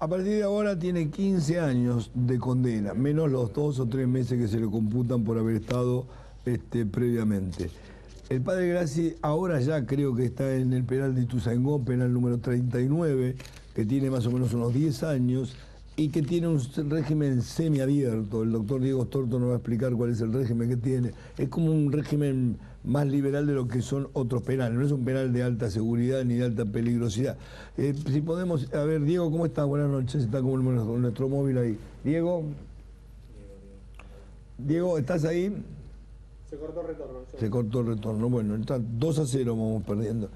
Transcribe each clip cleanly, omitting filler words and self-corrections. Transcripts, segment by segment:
A partir de ahora tiene 15 años de condena, menos los 2 o 3 meses que se le computan por haber estado previamente. El padre Grassi ahora ya creo que está en el penal de Ituzaingó, penal número 39, que tiene más o menos unos 10 años y que tiene un régimen semiabierto. El doctor Diego Storto nos va a explicar cuál es el régimen que tiene. Es como un régimen más liberal de lo que son otros penales. No es un penal de alta seguridad ni de alta peligrosidad. Si podemos, a ver, Diego, ¿cómo estás? Buenas noches, está como nuestro móvil ahí. Diego, ¿estás ahí? Se cortó el retorno. Se cortó el retorno. Bueno, está 2-0 vamos perdiendo.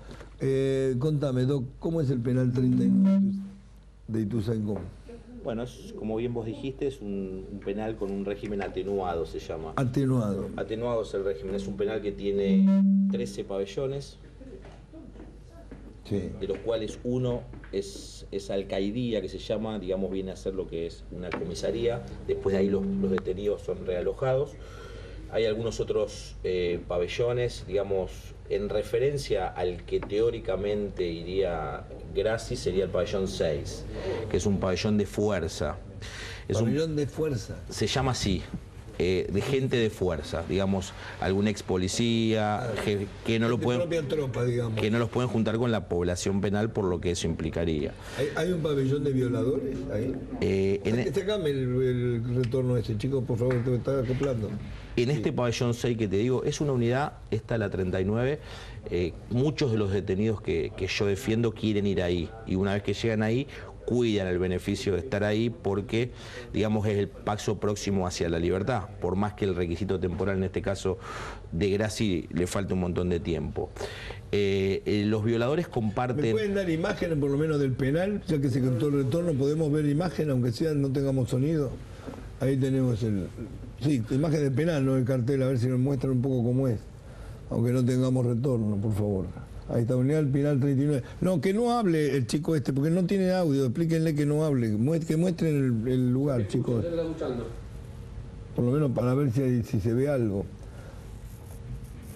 Contame, Doc, ¿cómo es el penal 39 de Ituzaingó? Bueno, como bien vos dijiste, es un penal con un régimen atenuado, se llama. Atenuado. Atenuado es el régimen. Es un penal que tiene 13 pabellones, sí, de los cuales uno es alcaidía, que se llama, digamos, viene a ser lo que es una comisaría. Después de ahí los detenidos son realojados. Hay algunos otros pabellones, digamos, en referencia al que teóricamente iría Grassi, sería el pabellón 6, que es un pabellón de fuerza. ¿Pabellón de fuerza? Se llama así, de gente de fuerza, digamos, algún ex policía, que no lo pueden, propia tropa, digamos, que no los pueden juntar con la población penal por lo que eso implicaría. ¿Hay un pabellón de violadores ahí? Sacame el retorno ese, chicos, por favor, te está acoplando. En este pabellón 6 que te digo, es una unidad, esta la 39, muchos de los detenidos que yo defiendo quieren ir ahí, y una vez que llegan ahí, cuidan el beneficio de estar ahí porque, digamos, es el paso próximo hacia la libertad, por más que el requisito temporal, en este caso de Grassi, le falte un montón de tiempo. Los violadores comparten... ¿Me pueden dar imágenes por lo menos del penal? Ya que se cortó el retorno, ¿podemos ver imágenes, aunque sea no tengamos sonido? Ahí tenemos el... Sí, imagen del penal, no el cartel, a ver si nos muestran un poco cómo es. Aunque no tengamos retorno, por favor. Ahí está, unidad del penal 39. No, que no hable el chico porque no tiene audio, explíquenle que no hable, que muestren el lugar, chicos. Por lo menos para ver si se ve algo.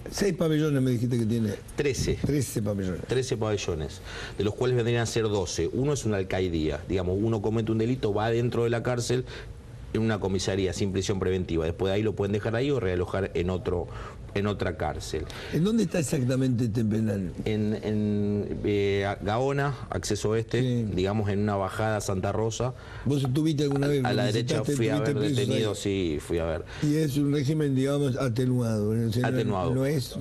6 pabellones me dijiste que tiene. 13. 13 pabellones. 13 pabellones, de los cuales vendrían a ser 12. Uno es una alcaidía, digamos, uno comete un delito, va dentro de la cárcel, en una comisaría sin prisión preventiva. Después de ahí lo pueden dejar ahí o realojar en otra cárcel. ¿En dónde está exactamente este penal? En Gaona, acceso oeste, sí, digamos, en una bajada a Santa Rosa. ¿Vos estuviste alguna vez? A la derecha fui a ver detenidos, sí, fui a ver. Y es un régimen, digamos, atenuado. Atenuado. No es...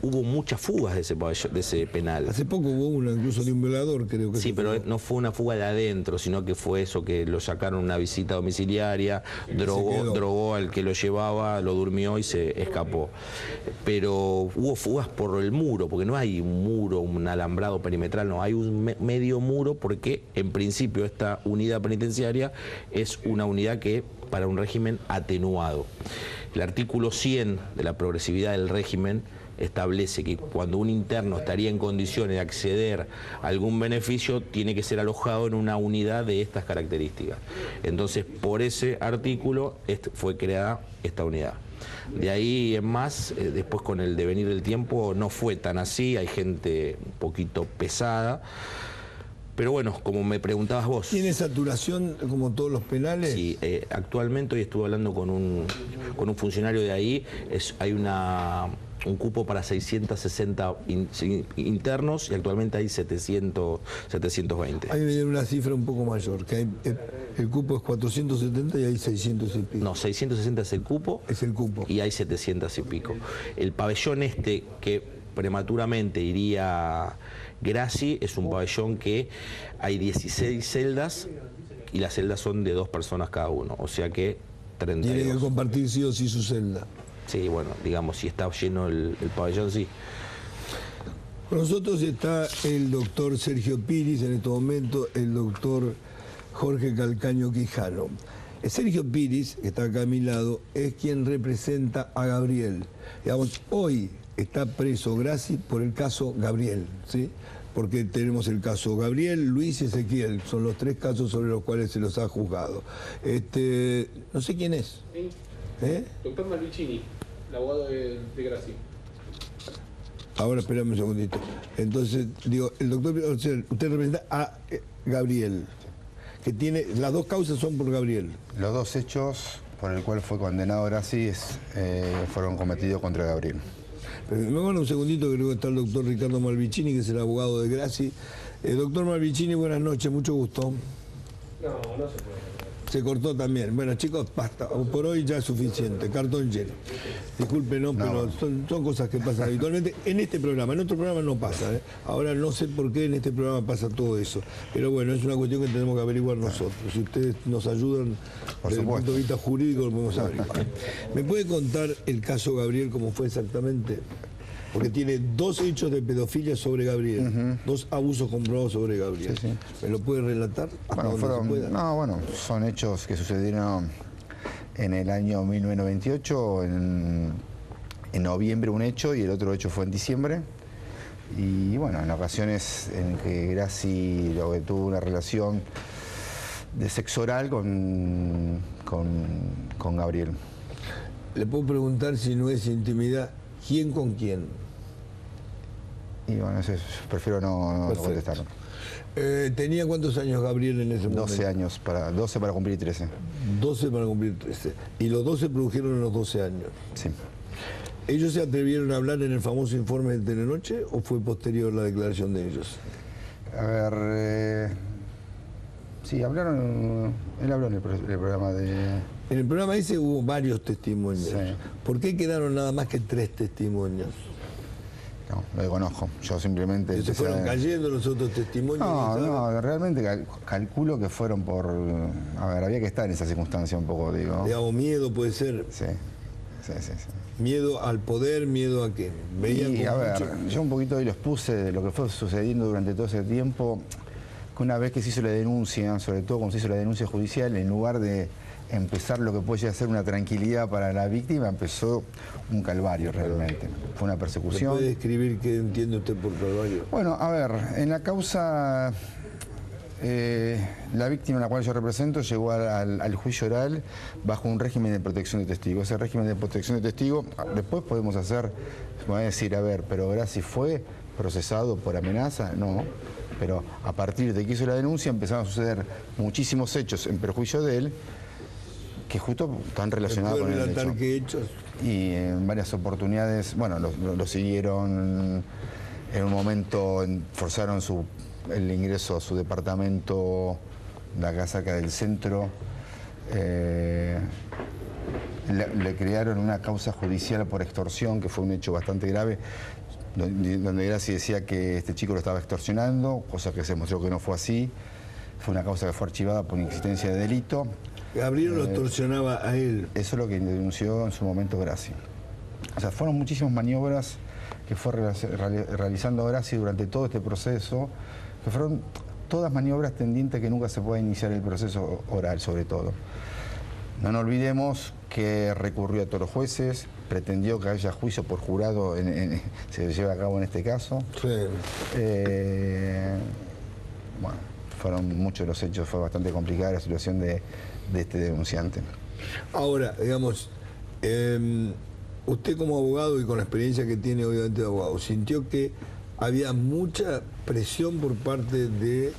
hubo muchas fugas de ese penal. Hace poco hubo una, incluso de un violador, creo que. Sí, pero no fue una fuga de adentro, sino que fue eso, que lo sacaron una visita domiciliaria, drogó al que lo llevaba, lo durmió y se escapó. Pero hubo fugas por el muro, porque no hay un muro, un alambrado perimetral, no, hay un medio muro, porque en principio esta unidad penitenciaria es una unidad que para un régimen atenuado. El artículo 100 de la progresividad del régimen establece que cuando un interno estaría en condiciones de acceder a algún beneficio, tiene que ser alojado en una unidad de estas características. Entonces, por ese artículo fue creada esta unidad. De ahí en más, después con el devenir del tiempo, no fue tan así, hay gente un poquito pesada. Pero bueno, como me preguntabas vos... ¿Tiene saturación como todos los penales? Sí, actualmente hoy estuve hablando con un funcionario de ahí, hay un cupo para 660 internos y actualmente hay 720. Ahí me dieron una cifra un poco mayor, que el cupo es 470 y hay 600 y pico. No, 660 es el cupo. Es el cupo. Y hay 700 y pico. El pabellón que prematuramente iría Grassi es un pabellón que hay 16 celdas y las celdas son de 2 personas cada uno, o sea que 32. Tiene que compartir sí o sí su celda. Sí, bueno, digamos, si está lleno el pabellón, sí. Con nosotros está el doctor Sergio Piris, en este momento el doctor Jorge Calcaño Quijano. Sergio Piris, que está acá a mi lado, es quien representa a Gabriel. Digamos, hoy está preso Grassi por el caso Gabriel, ¿sí? Porque tenemos el caso Gabriel, Luis y Ezequiel, son los 3 casos sobre los cuales se los ha juzgado. No sé quién es. Sí. Doctor Malvicini, el abogado de Grassi. Ahora espérame un segundito. Entonces, digo, el doctor, o sea, usted representa Gabriel, que tiene, las dos causas son por Gabriel. Los dos hechos por el cual fue condenado Grassi fueron cometidos contra Gabriel. Pero me van un segundito que luego está el doctor Ricardo Malvicini, que es el abogado de Grassi. Doctor Malvicini, buenas noches, mucho gusto. No se puede. Se cortó también. Bueno, chicos, basta. Por hoy ya es suficiente. Cartón lleno. Discúlpenos, pero son cosas que pasan habitualmente en este programa. En otro programa no pasa. Ahora no sé por qué en este programa pasa todo eso. Pero bueno, es una cuestión que tenemos que averiguar nosotros. Si ustedes nos ayudan desde el punto de vista jurídico, lo podemos averiguar. ¿Me puede contar el caso Gabriel cómo fue exactamente? Porque tiene 2 hechos de pedofilia sobre Gabriel, 2 abusos comprobados sobre Gabriel. Sí. ¿Me lo puede relatar? Bueno, son hechos que sucedieron en el año 1998, en noviembre un hecho y el otro hecho fue en diciembre. Y bueno, en ocasiones en que Grassi tuvo una relación de sexo oral con Gabriel. Le puedo preguntar, si no es intimidad, ¿quién con quién? Y bueno, eso prefiero no contestarlo. ¿Tenía cuántos años Gabriel en ese momento? 12 años, 12 para cumplir 13. 12 para cumplir 13. ¿Y los 12 produjeron en los 12 años? Sí. ¿Ellos se atrevieron a hablar en el famoso informe de Telenoche o fue posterior la declaración de ellos? A ver, sí, hablaron, él habló en el programa de... En el programa ese hubo varios testimonios. Sí. ¿Por qué quedaron nada más que 3 testimonios? No, lo desconozco. Yo simplemente... ¿Que se fueron cayendo los otros testimonios? No, realmente calculo que fueron por... A ver, había que estar en esa circunstancia un poco, digo. Digamos, miedo puede ser. Sí. ¿Miedo al poder? ¿Miedo a qué? Y a ver, yo un poquito ahí los puse de lo que fue sucediendo durante todo ese tiempo, que una vez que se hizo la denuncia, sobre todo cuando se hizo la denuncia judicial, en lugar de empezar lo que puede llegar a ser una tranquilidad para la víctima, empezó un calvario realmente. Fue una persecución. ¿Puede describir qué entiende usted por calvario? Bueno, a ver, en la causa, la víctima a la cual yo represento llegó al juicio oral bajo un régimen de protección de testigos. Ese régimen de protección de testigos, después podemos decir, a ver, pero Grassi fue procesado por amenaza, no. Pero a partir de que hizo la denuncia empezaron a suceder muchísimos hechos en perjuicio de él, que justo están relacionados con el hecho. ¿Qué hechos? Y en varias oportunidades, bueno, lo siguieron, en un momento forzaron el ingreso a su departamento, la casa cerca del centro, le crearon una causa judicial por extorsión, que fue un hecho bastante grave, donde Grassi decía que este chico lo estaba extorsionando, cosa que se mostró que no fue así. Fue una causa que fue archivada por inexistencia de delito. Gabriel lo extorsionaba a él. Eso es lo que denunció en su momento Grassi. O sea, fueron muchísimas maniobras que fue realizando Grassi durante todo este proceso, que fueron todas maniobras tendientes que nunca se pueda iniciar el proceso oral, sobre todo. No nos olvidemos que recurrió a todos los jueces, pretendió que haya juicio por jurado, se lleve a cabo en este caso. Sí. Bueno, fueron muchos los hechos, fue bastante complicada la situación de este denunciante. Ahora, digamos, usted como abogado y con la experiencia que tiene obviamente de abogado, ¿sintió que había mucha presión por parte de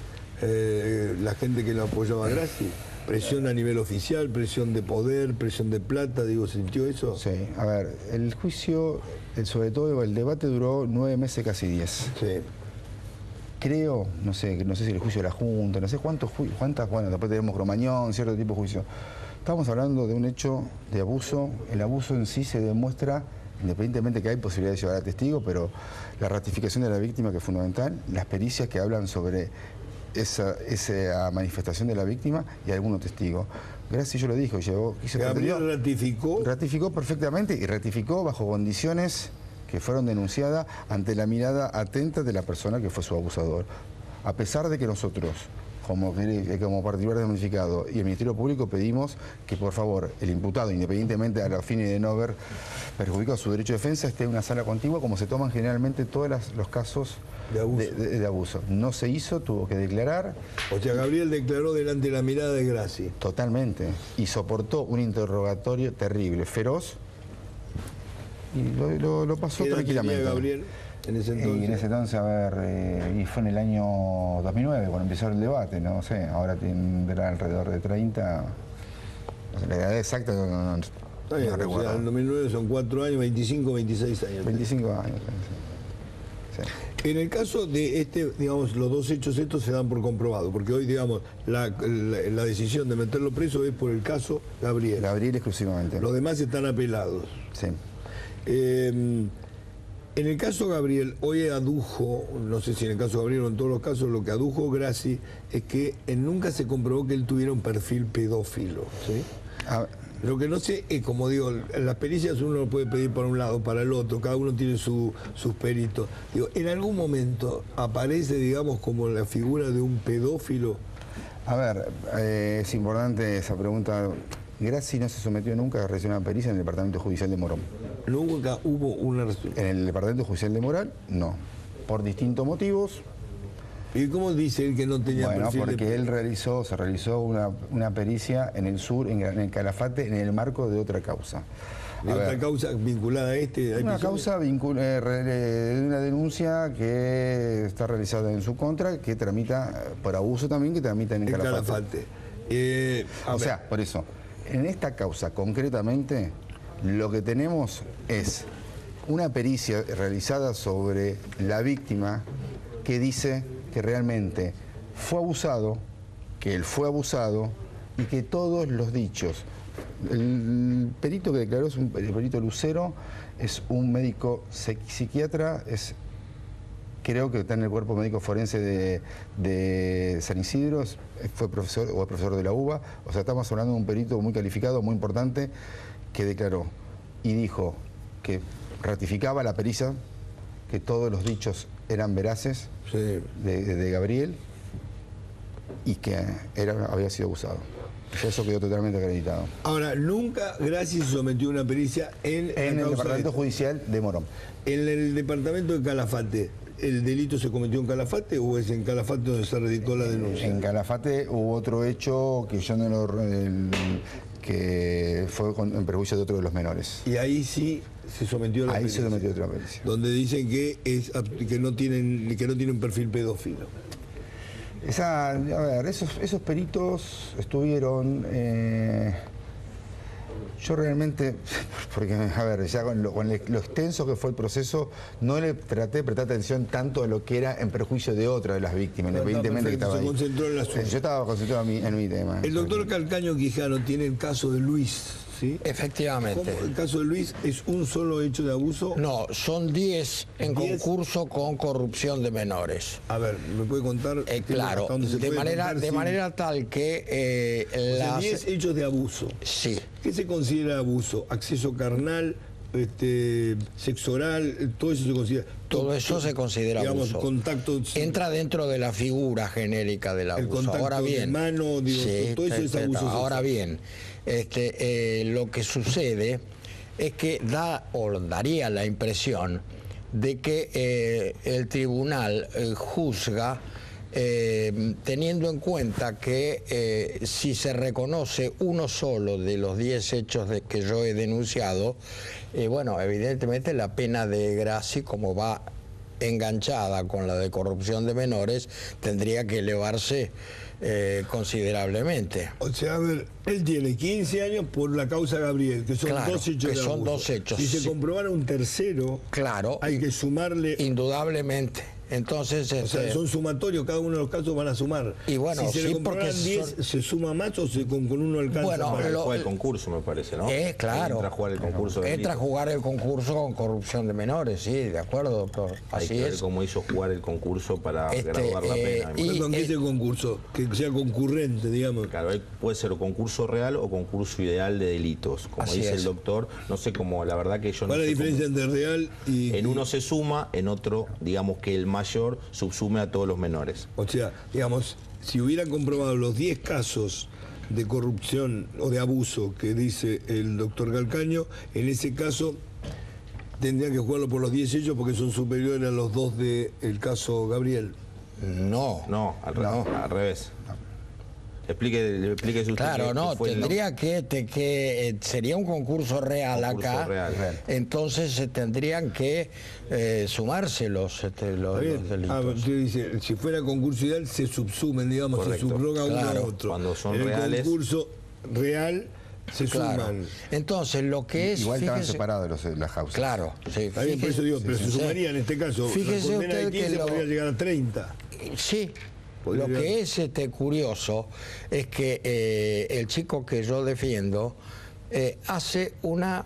la gente que lo apoyaba a Grassi? ¿Presión a nivel oficial, presión de poder, presión de plata? Digo, ¿sintió eso? Sí, a ver, el juicio, sobre todo el debate duró 9 meses, casi 10. Sí. Creo, no sé si el juicio de la Junta, no sé cuántas, bueno, después tenemos Cromañón, cierto tipo de juicio. Estamos hablando de un hecho de abuso. El abuso en sí se demuestra, independientemente que hay posibilidad de llevar a testigo, pero la ratificación de la víctima, que es fundamental, las pericias que hablan sobre esa manifestación de la víctima y algunos testigos. Grassi, yo lo dijo, Gabriel ratificó. Ratificó perfectamente y ratificó bajo condiciones que fueron denunciadas ante la mirada atenta de la persona que fue su abusador. A pesar de que nosotros, como particular damnificado y el Ministerio Público, pedimos que por favor el imputado, independientemente a los fines de no haber perjudicado su derecho de defensa, esté en una sala contigua como se toman generalmente todos los casos de abuso. No se hizo, tuvo que declarar. O sea, Gabriel declaró delante de la mirada de Grassi. Totalmente. Y soportó un interrogatorio terrible, feroz, y lo pasó tranquilamente. Gabriel? en ese entonces? Y en ese entonces, a ver, y fue en el año 2009 cuando empezó el debate, no sé, ahora tendrá alrededor de 30, no sé, la edad exacta no Está bien, recuerdo. o sea, en 2009 son 4 años, 25, 26 años. 25 años. Sí. En el caso de digamos, los dos hechos estos se dan por comprobado, porque hoy, digamos, la decisión de meterlo preso es por el caso Gabriel. Gabriel exclusivamente. Los demás están apelados. Sí. En el caso Gabriel, hoy adujo, no sé si en el caso Gabriel o en todos los casos, lo que adujo Grassi es que nunca se comprobó que él tuviera un perfil pedófilo, ¿sí? Lo que no sé es, como digo, en las pericias uno lo puede pedir para un lado, para el otro, cada uno tiene sus peritos. Digo, ¿en algún momento aparece, digamos, como la figura de un pedófilo? A ver, es importante esa pregunta. Grassi no se sometió nunca a realizar una pericia en el Departamento Judicial de Morón. Nunca hubo una En el Departamento Judicial de Morón, no. Por distintos motivos. ¿Y cómo dice él que no tenía Bueno, perfil porque de... él se realizó una pericia en el sur, en el Calafate, en el marco de otra causa. ¿De otra causa vinculada a este? Una causa de una denuncia que está realizada en su contra, que tramita por abuso también, que tramita en el Calafate. O sea, por eso, en esta causa concretamente, lo que tenemos es una pericia realizada sobre la víctima que dice que realmente fue abusado, que él fue abusado y que todos los dichos. El perito que declaró es el perito Lucero, es un médico psiquiatra, creo que está en el cuerpo médico forense de San Isidro, fue profesor o es profesor de la UBA, o sea, estamos hablando de un perito muy calificado, muy importante, que declaró y dijo que ratificaba la pericia, que todos los dichos eran veraces, sí, de Gabriel, y que había sido abusado. Eso quedó totalmente acreditado. Ahora, nunca Grassi se sometió a una pericia en el Departamento Judicial de Morón. En el departamento de Calafate, ¿el delito se cometió en Calafate o es en Calafate donde se radicó la denuncia? En Calafate hubo otro hecho que yo no lo... que fue en perjuicio de otro de los menores. Y ahí sí se sometió a la pericia. Ahí se sometió a otra pericia. Donde dicen que no tienen un perfil pedófilo. A ver, esos peritos estuvieron... yo realmente, porque, a ver, ya con lo extenso que fue el proceso, no le traté de prestar atención tanto a lo que era en perjuicio de otra de las víctimas, independientemente que estaba ahí. Se concentró en la suya. Yo estaba concentrado en mi tema. El doctor Calcaño Quijano tiene el caso de Luis, ¿sí? Efectivamente. ¿Cómo el caso de Luis es un solo hecho de abuso? No, son 10 en concurso con corrupción de menores. A ver, ¿me puede contar? Claro, de manera tal que... 10 hechos de abuso. Sí. ¿Qué se considera abuso? ¿Acceso carnal, sexo oral? Todo eso se considera... Todo eso se considera abuso. Contacto... Entra dentro de la figura genérica del abuso. El contacto ahora bien, de mano, digo, sí, todo eso es abuso. Ahora bien, lo que sucede es que daría la impresión de que el tribunal juzga teniendo en cuenta que si se reconoce uno solo de los 10 hechos que yo he denunciado, bueno, evidentemente la pena de Grassi, como va enganchada con la de corrupción de menores, tendría que elevarse considerablemente. O sea, a ver, él tiene 15 años por la causa Gabriel, que son dos hechos de abuso. Dos hechos. Si se comprobara un tercero, claro, hay que sumarle... Indudablemente. Entonces, o sea, son sumatorios, cada uno de los casos van a sumar. Y bueno, si se le comprobaran 10, ¿se suma más o con uno alcanza? Bueno, para jugar el concurso, me parece, ¿no? Claro. Entra a jugar el concurso. Entra a jugar el concurso con corrupción de menores, sí, de acuerdo, doctor. Hay así que es. ver cómo hizo jugar el concurso para graduar la pena. ¿Con qué es el concurso? Que sea concurrente, digamos. Claro, puede ser concurso real o concurso ideal de delitos. Como así dice el doctor, no sé cómo, la verdad que yo no sé. ¿Cuál es la diferencia entre real y...? En uno se suma, en otro, digamos que el mayor subsume a todos los menores. O sea, digamos, si hubieran comprobado los 10 casos de corrupción o de abuso que dice el doctor Calcaño, en ese caso tendría que jugarlo por los 10 hechos porque son superiores a los 2 del caso Gabriel. No. No, al revés. Explíquese usted. Claro, no, tendría que sería un concurso real acá. Real. Entonces se tendrían que sumarse los delitos. Usted dice, si fuera concurso ideal, se subsumen, digamos, Correcto. se subroga uno Claro. a otro. Cuando son en el reales. concurso real se Claro. suman. Entonces lo que es... Igual estaban fíjese- separados las causas. Claro, sí. Está bien, por eso digo, pero se sumaría en este caso. Fíjese la condena de usted que 15 lo- podría llegar a 30. Sí, Podría- lo que es curioso es que el chico que yo defiendo hace una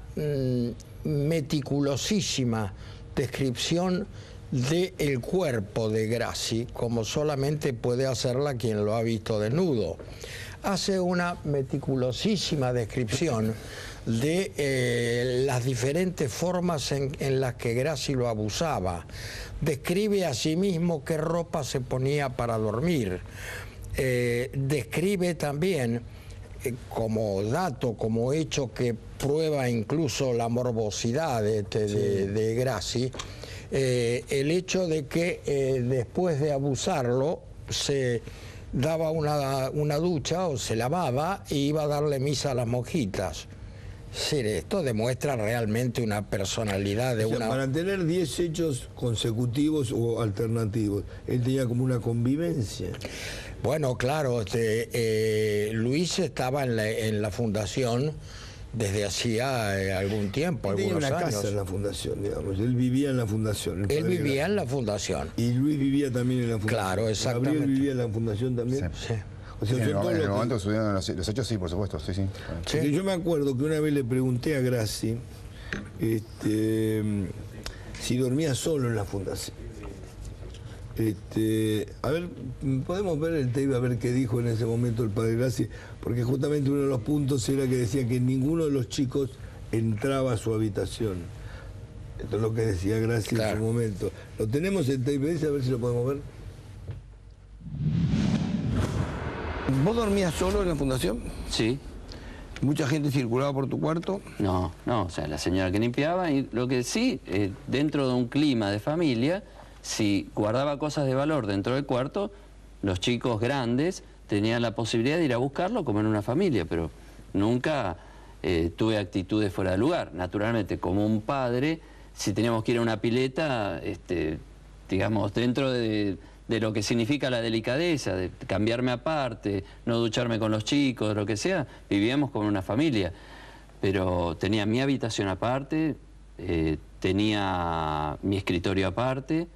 meticulosísima descripción del cuerpo de Grassi, como solamente puede hacerla quien lo ha visto desnudo. Hace una meticulosísima descripción de las diferentes formas en las que Grassi lo abusaba. Describe a sí mismo qué ropa se ponía para dormir. Describe también, como dato, como hecho que prueba incluso la morbosidad de Grassi, el hecho de que después de abusarlo se daba una ducha o se lavaba y iba a darle misa a las monjitas. Sí, esto demuestra realmente una personalidad de O sea, una... para tener 10 hechos consecutivos o alternativos, él tenía como una convivencia. Bueno, claro, Luis estaba en la fundación desde hacía algún tiempo, Él tenía algunos una años. casa en la fundación, digamos. Él vivía en la fundación. el Él padre vivía Grassi. en la fundación. Y Luis vivía también en la fundación. Claro, exactamente. Gabriel vivía en la fundación también. Sí. Sí. O sea, En son el, todos en el los que- momento que sucedieron los hechos, sí, por supuesto, sí. Sí. Porque yo me acuerdo que una vez le pregunté a Grassi si dormía solo en la fundación. A ver, podemos ver el tape a ver qué dijo en ese momento el padre Grassi, porque justamente uno de los puntos era que decía que ninguno de los chicos entraba a su habitación. Esto es lo que decía Grassi en Claro. su momento. Lo tenemos el tape ese, a ver si lo podemos ver. ¿Vos dormías solo en la fundación? Sí, ¿Mucha gente circulaba por tu cuarto? no, o sea, la señora que limpiaba, y lo que sí, dentro de un clima de familia, si guardaba cosas de valor dentro del cuarto, los chicos grandes tenían la posibilidad de ir a buscarlo como en una familia, pero nunca tuve actitudes fuera de lugar. Naturalmente, como un padre, si teníamos que ir a una pileta, digamos, dentro de lo que significa la delicadeza, de cambiarme aparte, no ducharme con los chicos, lo que sea, vivíamos como una familia. Pero tenía mi habitación aparte, tenía mi escritorio aparte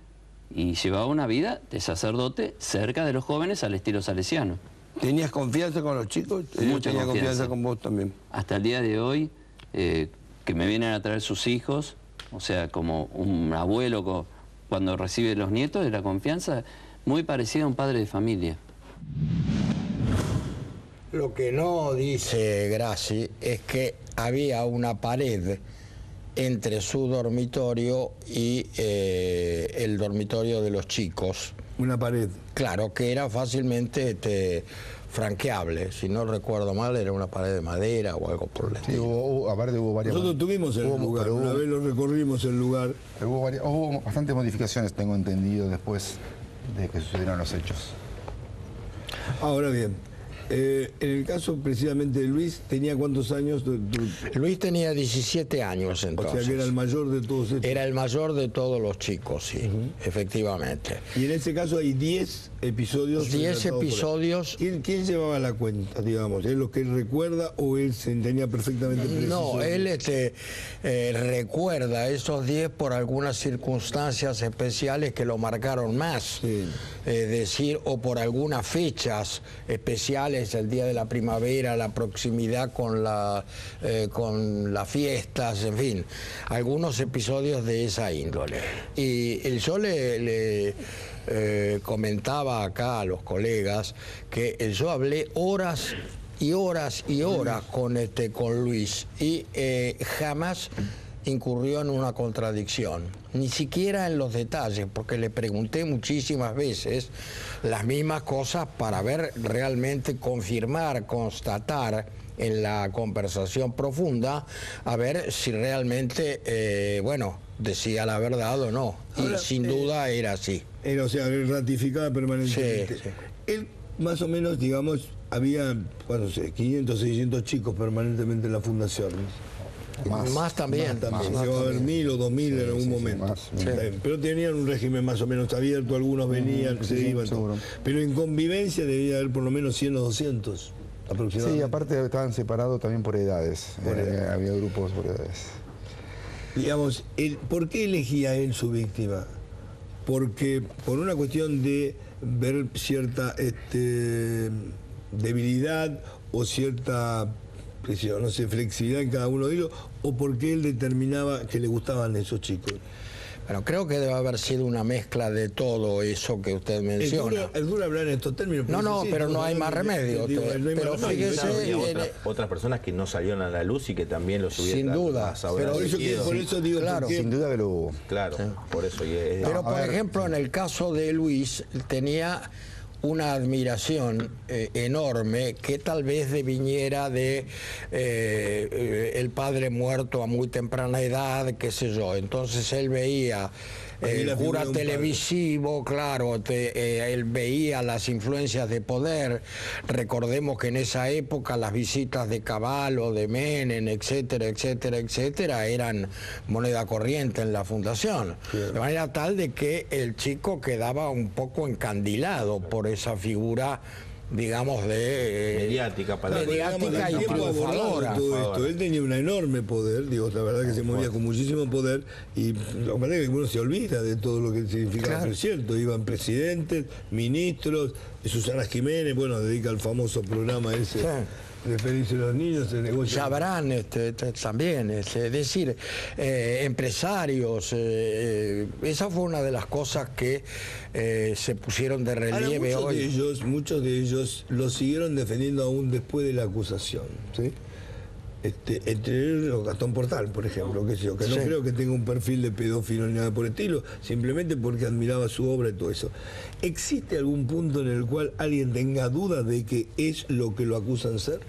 y llevaba una vida de sacerdote cerca de los jóvenes al estilo salesiano. ¿Tenías confianza con los chicos? Ellos Mucha tenían confianza. con vos también. Hasta el día de hoy, que me vienen a traer sus hijos, o sea, como un abuelo cuando recibe los nietos, de la confianza muy parecida a un padre de familia. Lo que no dice Grassi es que había una pared entre su dormitorio y el dormitorio de los chicos. Una pared. Claro, que era fácilmente franqueable. Si no recuerdo mal, era una pared de madera o algo por el Sí, estilo. aparte hubo varias... Nosotros tuvimos el lugar, pero una vez lo recorrimos el lugar. hubo bastantes modificaciones, tengo entendido, después de que sucedieron los hechos. Ahora bien, en el caso precisamente de Luis, ¿tenía cuántos años? Luis tenía 17 años O entonces. sea que era el mayor de todos estos. Era el mayor de todos los chicos, sí, efectivamente. Y en ese caso hay 10 episodios. 10 relatados por él. episodios. ¿Quién llevaba la cuenta, digamos? ¿Es lo que él recuerda o él se tenía perfectamente preciso? No, él recuerda esos 10 por algunas circunstancias especiales que lo marcaron más. Sí. Es decir, o por algunas fechas especiales, el día de la primavera, la proximidad con las fiestas, en fin, algunos episodios de esa índole. Y yo le comentaba acá a los colegas que yo hablé horas y horas y horas con Luis y jamás incurrió en una contradicción, ni siquiera en los detalles, porque le pregunté muchísimas veces las mismas cosas para ver realmente, confirmar, constatar en la conversación profunda, a ver si realmente, decía la verdad o no. Y Ahora, sin duda era así. O sea, él ratificaba permanentemente. Sí, sí. Él más o menos, digamos, había, bueno, no sé, 500, 600 chicos permanentemente en la fundación. Más también. Llegó a haber 1000 o 2000 en algún momento. Pero tenían un régimen más o menos abierto, algunos venían, se iban. Pero en convivencia debía haber por lo menos 100 o 200 aproximadamente. Sí, aparte estaban separados también por edades. Había grupos por edades. Digamos, ¿por qué elegía él su víctima? Porque por una cuestión de ver cierta debilidad o cierta, no sé, flexibilidad en cada uno de ellos, o porque él determinaba que le gustaban esos chicos. Bueno, creo que debe haber sido una mezcla de todo eso que usted menciona. Es duro hablar en estos términos. No, pero no hay más remedio. Pero fíjese... otras personas que no salieron a la luz y que también los hubieran... Sin duda. Por eso digo... Claro, sin duda que lo hubo. Claro, sí. Por eso... Pero, por ejemplo, en el caso de Luis, tenía una admiración enorme que tal vez deviniera de el padre muerto a muy temprana edad, qué sé yo. Entonces él veía el cura televisivo, claro, él veía las influencias de poder. Recordemos que en esa época las visitas de Cavallo, de Menem, etcétera, etcétera, etcétera, eran moneda corriente en la fundación. De manera tal de que el chico quedaba un poco encandilado por esa figura, digamos, mediática y triunfadora. Él tenía un enorme poder, digo, la verdad que se movía con muchísimo poder, y la verdad que uno se olvida de todo lo que significaba, pero es cierto, iban presidentes, ministros, Susana Jiménez, bueno, dedica al famoso programa ese. De Felices los Niños, el negocio. Sabrán también, es decir, empresarios. Esa fue una de las cosas que se pusieron de relieve hoy. Muchos de ellos lo siguieron defendiendo aún después de la acusación, ¿sí? Entre ellos Gastón Portal, por ejemplo, que no creo que tenga un perfil de pedófilo ni nada por el estilo, simplemente porque admiraba su obra y todo eso. ¿Existe algún punto en el cual alguien tenga duda de que es lo que lo acusan ser?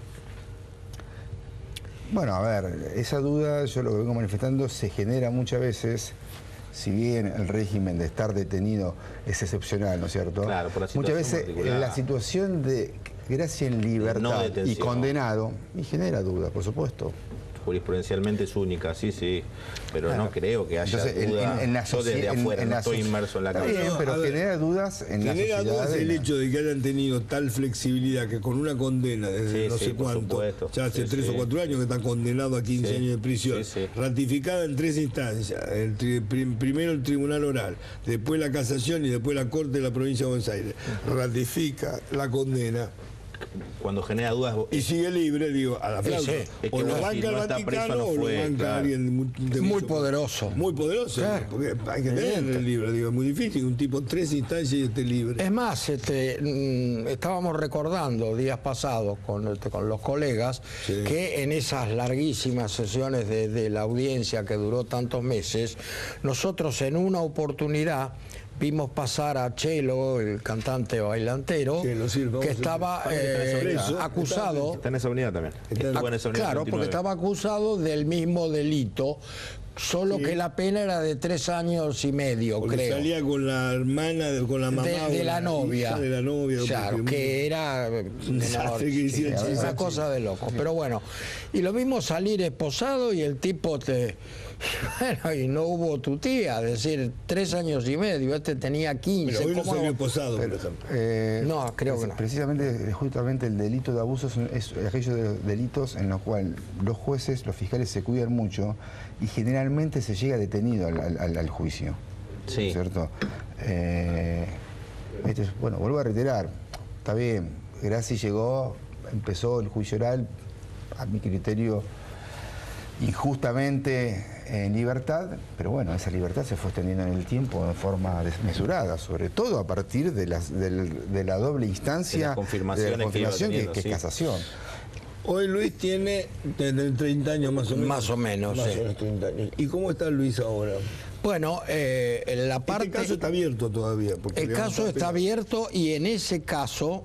Bueno, a ver, esa duda, yo lo que vengo manifestando, se genera muchas veces, si bien el régimen de estar detenido es excepcional, ¿no es cierto? Claro, por la muchas veces la situación de Gracia en libertad y condenado, y genera duda, por supuesto. Jurisprudencialmente es única, sí, pero claro, no creo que haya duda. Yo desde afuera no estoy inmerso en la causa. Bien, pero genera dudas en la sociedad. Genera dudas el hecho de que hayan tenido tal flexibilidad que con una condena desde no sé cuánto, ya hace 3 o 4 años que está condenado a 15 años de prisión, ratificada en 3 instancias, primero el Tribunal Oral, después la Casación y después la Corte de la Provincia de Buenos Aires, ratifica la condena. Cuando genera dudas... Y sigue libre, digo, a la flauta. O lo banca el Vaticano o lo banca alguien muy poderoso. Muy poderoso, porque hay que tener el libre, digo, es muy difícil, un tipo 3 instancias y esté libre. Es más, estábamos recordando días pasados con los colegas que en esas larguísimas sesiones de la audiencia que duró tantos meses, nosotros en una oportunidad vimos pasar a Chelo, el cantante bailantero, que estaba acusado... Está en esa unidad también. Claro, porque estaba acusado del mismo delito, solo que la pena era de 3 años y medio, porque creo. Salía con la hermana, con la mamá de la novia. De la novia. Claro, que era una cosa de loco. Pero bueno, y lo vimos salir esposado y el tipo bueno, y no hubo tu tía, es decir, 3 años y medio, tenía 15. Pero hoy no salió esposado, por ejemplo. No, creo que no. Precisamente, justamente el delito de abuso es aquellos de los delitos en los cuales los jueces, los fiscales se cuidan mucho y generalmente se llega detenido al juicio. Sí. ¿Cierto? Bueno, vuelvo a reiterar, está bien, Graci llegó, empezó el juicio oral, a mi criterio, injustamente en libertad, pero bueno, esa libertad se fue extendiendo en el tiempo de forma desmesurada, sobre todo a partir de la doble instancia de la confirmación que es casación. Hoy Luis tiene 30 años más o menos. Más o menos, más o menos 30 años. ¿Y cómo está Luis ahora? Bueno, la parte... Este caso está abierto todavía. El caso está abierto y en ese caso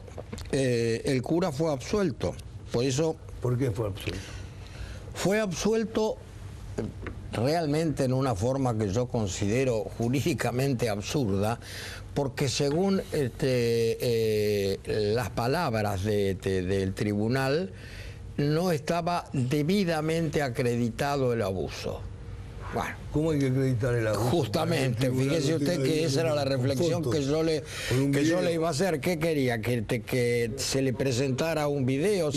el cura fue absuelto. Por eso... ¿Por qué fue absuelto? Fue absuelto realmente en una forma que yo considero jurídicamente absurda, porque según las palabras del tribunal, no estaba debidamente acreditado el abuso. Bueno, ¿cómo hay que acreditar el abuso? justamente, fíjese usted que esa era la reflexión que yo le iba a hacer. ¿Qué quería? Que se le presentara un video.